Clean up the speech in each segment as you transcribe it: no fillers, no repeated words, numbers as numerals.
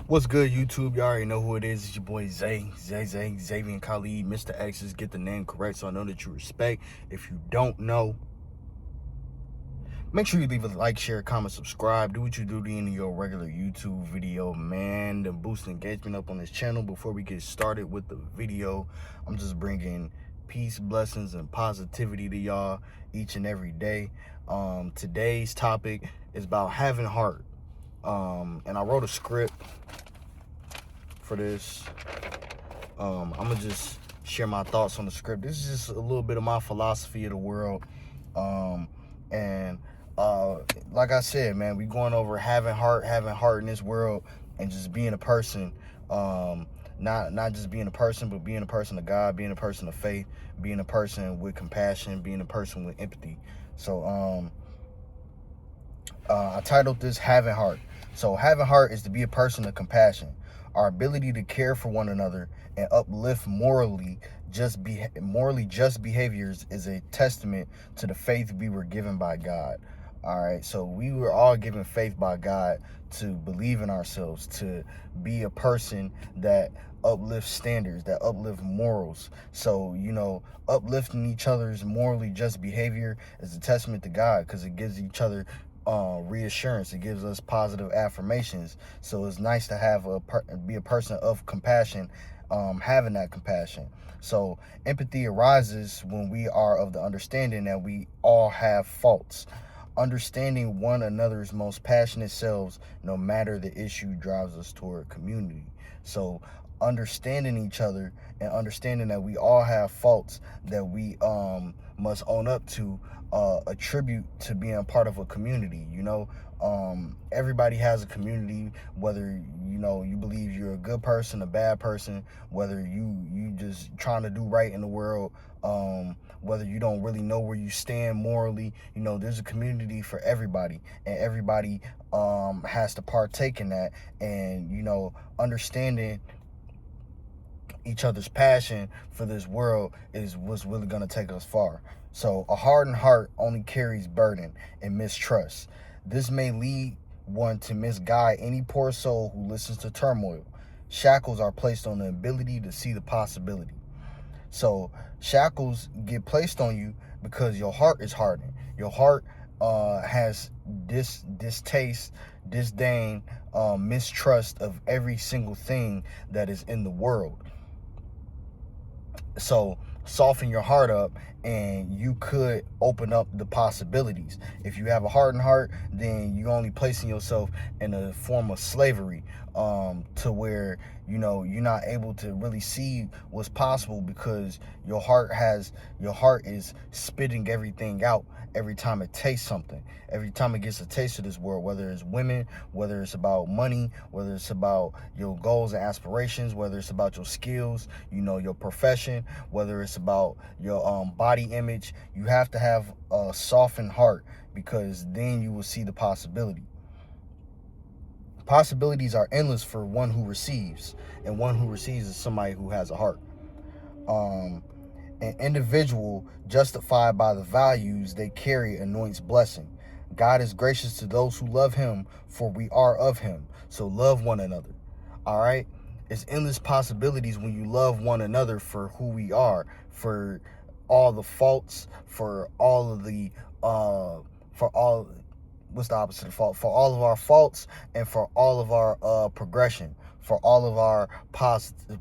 What's good, YouTube? Y'all already know who it is. It's your boy Xavier Khalid. Mr. X's, get the name correct so I know that you respect. If you don't know, make sure you leave a like, share, comment, subscribe. Do what you do to any of your regular YouTube video, man, to boost engagement up on this channel. Before we get started with the video, I'm just bringing peace, blessings, and positivity to y'all each and every day. Today's topic is about having heart. And I wrote a script for this. I'm gonna just share my thoughts on the script. This is just a little bit of my philosophy of the world. And like I said, man, we going over having heart in this world, and just being a person. Not just being a person, but being a person of God, being a person of faith, being a person with compassion, being a person with empathy. So I titled this Having Heart. So having heart is to be a person of compassion. Our ability to care for one another and uplift morally just behaviors is a testament to the faith we were given by God. All right, so we were all given faith by God to believe in ourselves, to be a person that uplifts standards, that uplift morals. So, uplifting each other's morally just behavior is a testament to God, because it gives each other reassurance. It gives us positive affirmations. So it's nice to have be a person of compassion, having that compassion. So empathy arises when we are of the understanding that we all have faults. Understanding one another's most passionate selves, no matter the issue, drives us toward community. So understanding each other and understanding that we all have faults that we must own up to, attribute to being a part of a community. Everybody has a community, whether you believe you're a good person, a bad person, whether you just trying to do right in the world, whether you don't really know where you stand morally. There's a community for everybody, and everybody has to partake in that. And understanding each other's passion for this world is what's really going to take us far. So a hardened heart only carries burden and mistrust. This may lead one to misguide any poor soul who listens to turmoil. Shackles are placed on the ability to see the possibility. So shackles get placed on you because your heart is hardened. Your heart has distaste, disdain, mistrust of every single thing that is in the world. So soften your heart up, and you could open up the possibilities. If you have a hardened heart, then you're only placing yourself in a form of slavery, to where you're not able to really see what's possible, because your heart is spitting everything out every time it tastes something, every time it gets a taste of this world, whether it's women, whether it's about money, whether it's about your goals and aspirations, whether it's about your skills, your profession, whether it's about your body image. You have to have a softened heart, because then you will see the possibility. Possibilities are endless for one who receives, and one who receives is somebody who has a heart. An individual justified by the values they carry anoints blessing. God is gracious to those who love him, for we are of him. So love one another. All right? It's endless possibilities when you love one another for who we are, for all the faults, for all of the for all what's the opposite of fault? For all of our faults, and for all of our progression, for all of our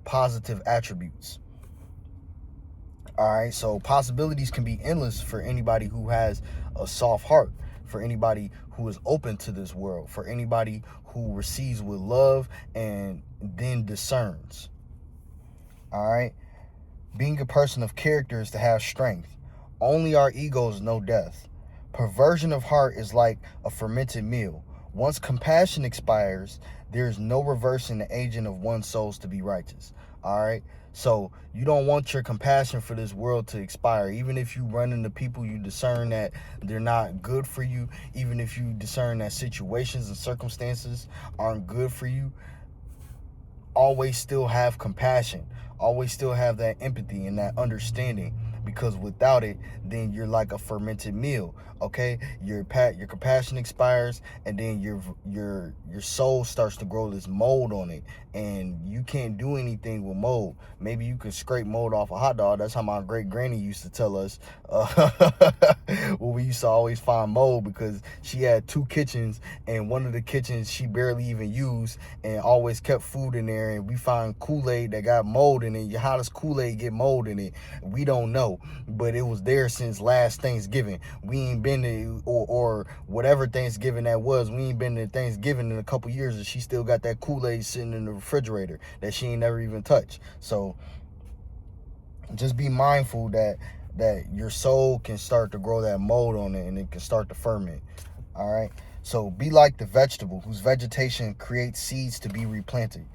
positive attributes. All right, so possibilities can be endless for anybody who has a soft heart, for anybody who is open to this world, for anybody who receives with love and then discerns. All right, being a person of character is to have strength. Only our egos know death. Perversion of heart is like a fermented meal. Once compassion expires, there is no reversing the agent of one's souls to be righteous. All right. So you don't want your compassion for this world to expire. Even if you run into people you discern that they're not good for you, even if you discern that situations and circumstances aren't good for you, always still have compassion. Always still have that empathy and that understanding, because without it, then you're like a fermented meal. Okay, your compassion expires, and then your soul starts to grow this mold on it, and you can't do anything with mold. Maybe you can scrape mold off a hot dog. That's how my great granny used to tell us. Well, we used to always find mold because she had 2 kitchens, and one of the kitchens she barely even used, and always kept food in there. And we find Kool-Aid that got mold in it. How does Kool-Aid get mold in it? We don't know, but it was there since last Thanksgiving. We ain't been to, or whatever Thanksgiving that was, we ain't been to Thanksgiving in a couple years, and she still got that Kool-Aid sitting in the refrigerator that she ain't never even touched. So just be mindful that your soul can start to grow that mold on it, and it can start to ferment. All right, so be like the vegetable whose vegetation creates seeds to be replanted.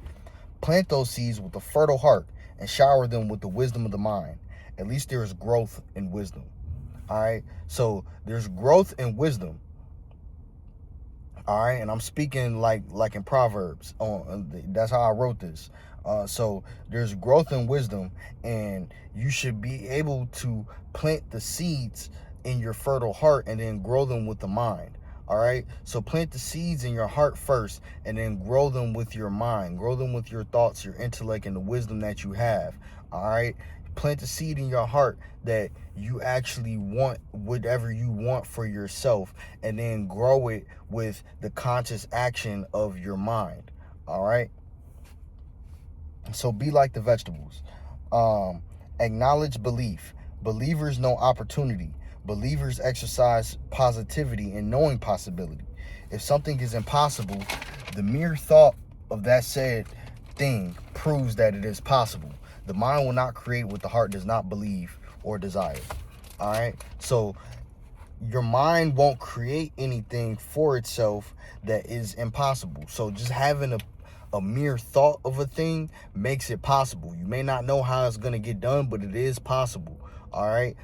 Plant those seeds with a fertile heart and shower them with the wisdom of the mind. At least there is growth in wisdom. All right, so there's growth in wisdom. All right, and I'm speaking like in Proverbs. That's how I wrote this. So there's growth in wisdom, and you should be able to plant the seeds in your fertile heart and then grow them with the mind. All right, so plant the seeds in your heart first, and then grow them with your mind, grow them with your thoughts, your intellect, and the wisdom that you have. All right, plant the seed in your heart that you actually want whatever you want for yourself, and then grow it with the conscious action of your mind. All right, so be like the vegetables. Acknowledge belief. Believers know opportunity. Believers exercise positivity in knowing possibility. If something is impossible, the mere thought of that said thing proves that it is possible. The mind will not create what the heart does not believe or desire. All right, so your mind won't create anything for itself that is impossible. So just having a mere thought of a thing makes it possible. You may not know how it's going to get done, but it is possible. All right,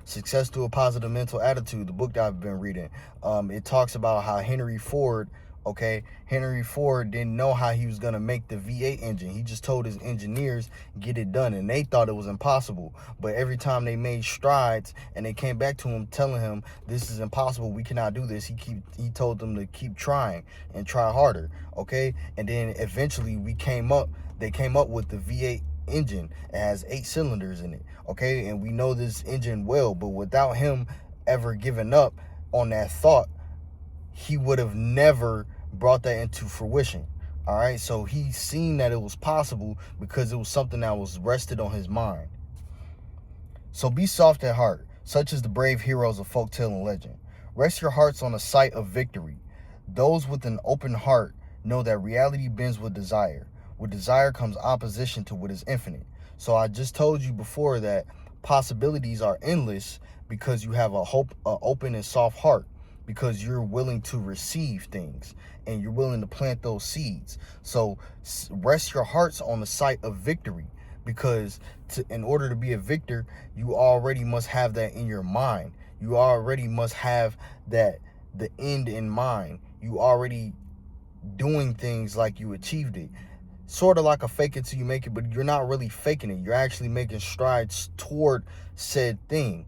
Success Through a Positive Mental Attitude, the book that I've been reading, it talks about how Henry Ford didn't know how he was going to make the V8 engine. He just told his engineers, get it done, and they thought it was impossible. But every time they made strides and they came back to him telling him, this is impossible, we cannot do this, he told them to keep trying and try harder. Okay, and then eventually they came up with the V8 engine. It has 8 cylinders in it. Okay, and we know this engine well, but without him ever giving up on that thought, he would have never brought that into fruition. All right, so he seen that it was possible because it was something that was rested on his mind. So be soft at heart, such as the brave heroes of folktale and legend. Rest your hearts on the sight of victory. Those with an open heart know that reality bends with desire. With desire comes opposition to what is infinite. So I just told you before that possibilities are endless because you have an open and soft heart, because you're willing to receive things and you're willing to plant those seeds. So rest your hearts on the sight of victory, because in order to be a victor, you already must have that in your mind. You already must have the end in mind. You already doing things like you achieved it. Sort of like a fake it till you make it, but you're not really faking it. You're actually making strides toward said thing.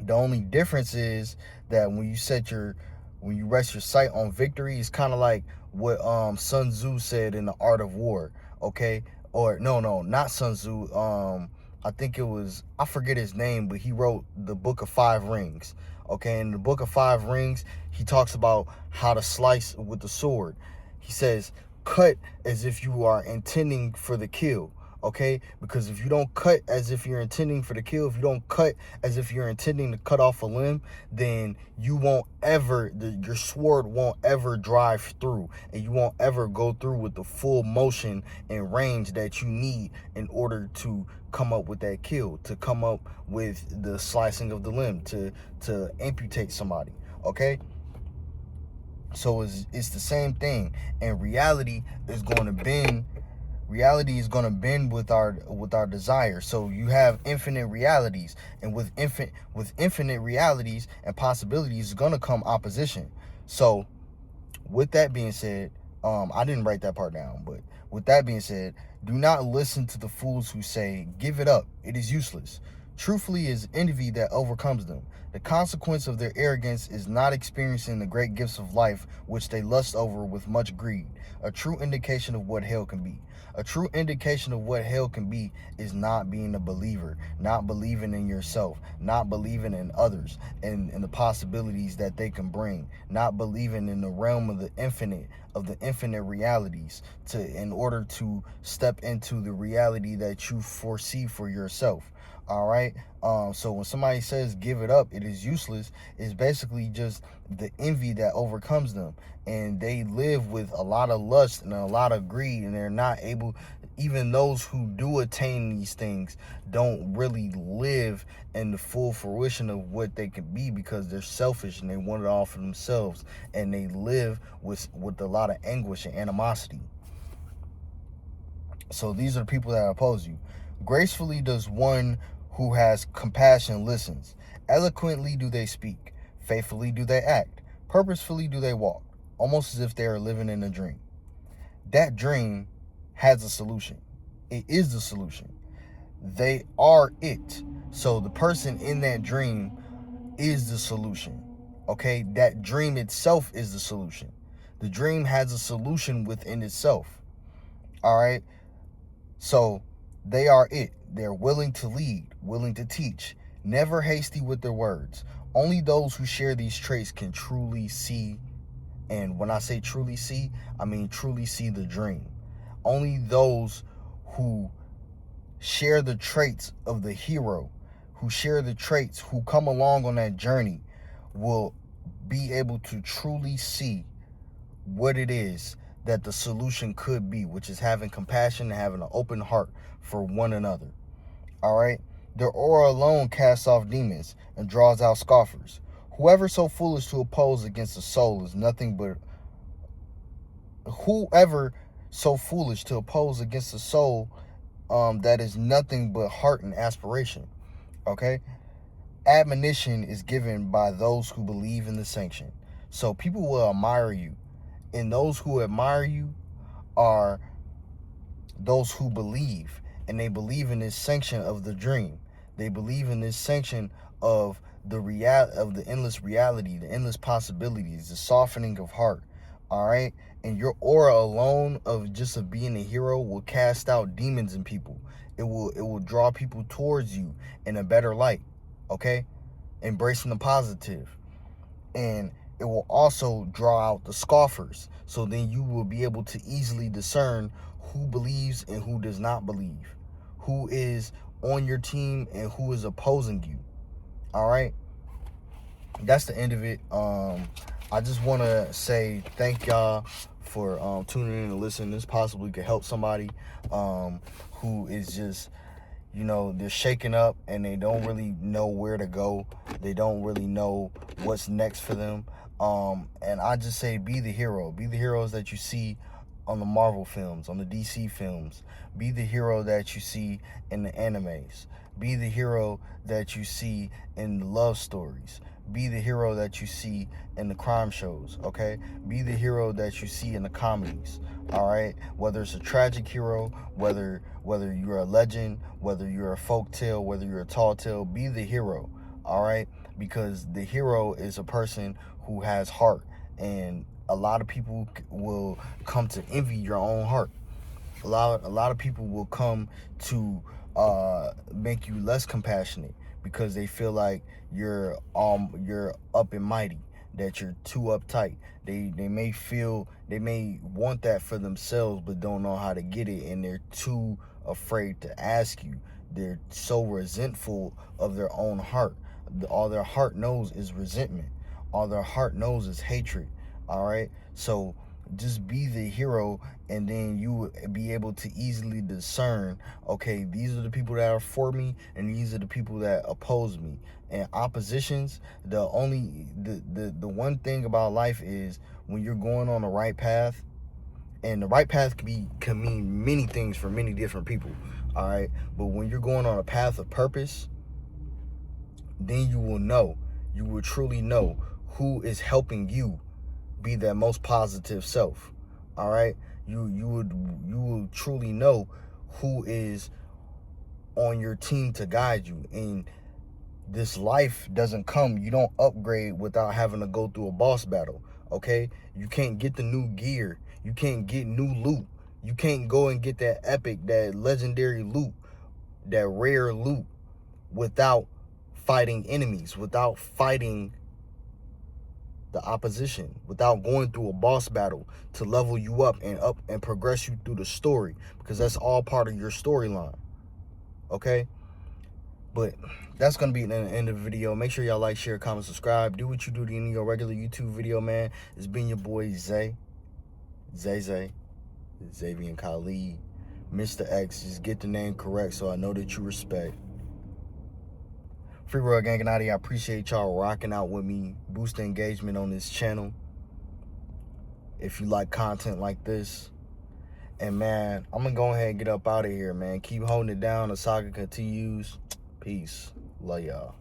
The only difference is that when you rest your sight on victory, it's kind of like what Sun Tzu said in The Art of War. Okay, or no, not Sun Tzu. I think it was, I forget his name, but he wrote the Book of 5 Rings. Okay, in the Book of 5 Rings, he talks about how to slice with the sword. He says, cut as if you are intending for the kill. Okay, because if you don't cut as if you're intending for the kill, if you don't cut as if you're intending to cut off a limb, then you won't ever, your sword won't ever drive through, and you won't ever go through with the full motion and range that you need in order to come up with that kill, to come up with the slicing of the limb, to amputate somebody. Okay, so it's the same thing, and reality is going to bend. Reality is going to bend with our desire. So you have infinite realities, and with infinite realities and possibilities is going to come opposition. So with that being said, I didn't write that part down, but with that being said, do not listen to the fools who say, give it up, it is useless. Truthfully, it is envy that overcomes them. The consequence of their arrogance is not experiencing the great gifts of life which they lust over with much greed, a true indication of what hell can be. A true indication of what hell can be is not being a believer, not believing in yourself, not believing in others and the possibilities that they can bring, not believing in the realm of the infinite realities in order to step into the reality that you foresee for yourself. All right. So when somebody says give it up, it is useless, it's basically just the envy that overcomes them. And they live with a lot of lust and a lot of greed, and they're not able, even those who do attain these things don't really live in the full fruition of what they can be, because they're selfish and they want it all for themselves, and they live with a lot of anguish and animosity. So these are the people that oppose you. Gracefully does one who has compassion listens. Eloquently do they speak. Faithfully do they act. Purposefully do they walk, almost as if they are living in a dream. That dream has a solution. It is the solution. They are it. So the person in that dream is the solution. Okay? That dream itself is the solution. The dream has a solution within itself. All right? So they are it. They're willing to lead, willing to teach, never hasty with their words. Only those who share these traits can truly see, and when I say truly see, I mean truly see the dream. Only those who share the traits of the hero, who share the traits, who come along on that journey, will be able to truly see what it is that the solution could be, which is having compassion and having an open heart for one another. All right? Their aura alone casts off demons and draws out scoffers. Whoever so foolish to oppose against the soul is nothing but whoever so foolish to oppose against the soul, that is nothing but heart and aspiration. Okay? Admonition is given by those who believe in the sanction. So people will admire you, and those who admire you are those who believe, and they believe in this sanction of the dream. They believe in this sanction of the endless reality, the endless possibilities, the softening of heart. All right? And your aura alone of being a hero will cast out demons in people. It will draw people towards you in a better light. Okay? Embracing the positive. And it will also draw out the scoffers. So then you will be able to easily discern who believes and who does not believe, who is on your team and who is opposing you. All right? That's the end of it. I just want to say thank y'all for tuning in and listening. This possibly could help somebody who is just, they're shaking up and they don't really know where to go. They don't really know what's next for them. And I just say, be the hero. Be the heroes that you see on the Marvel films, on the DC films. Be the hero that you see in the animes. Be the hero that you see in the love stories. Be the hero that you see in the crime shows, okay? Be the hero that you see in the comedies, all right? Whether it's a tragic hero, whether you're a legend, whether you're a folk tale, whether you're a tall tale, be the hero, all right? Because the hero is a person who has heart, and a lot of people will come to envy your own heart. A lot of people will come to make you less compassionate because they feel like you're up and mighty, that you're too uptight. They may want that for themselves but don't know how to get it, and they're too afraid to ask you. They're so resentful of their own heart. All their heart knows is resentment. All their heart knows is hatred. All right? So just be the hero, and then you will be able to easily discern, okay, these are the people that are for me, and these are the people that oppose me. And oppositions, the one thing about life is when you're going on the right path, and the right path can mean many things for many different people, all right? But when you're going on a path of purpose, then you will truly know who is helping you be that most positive self, All right, you will truly know who is on your team to guide you. And this life doesn't come, you don't upgrade without having to go through a boss battle. Okay, you can't get the new gear, you can't get new loot, you can't go and get that epic, that legendary loot, that rare loot without fighting enemies, without fighting the opposition, without going through a boss battle to level you up and progress you through the story, because that's all part of your storyline. Okay, but that's gonna be the end of the video. Make sure y'all like, share, comment, subscribe. Do what you do in your regular YouTube video, man. It's been your boy Zay Xavier Khalid, Mr. X. Just get the name correct so I know that you respect. Free World Gang and I appreciate y'all rocking out with me, boosting engagement on this channel. If you like content like this, and man, I'm gonna go ahead and get up out of here, man. Keep holding it down. The saga continues. Peace. Love y'all.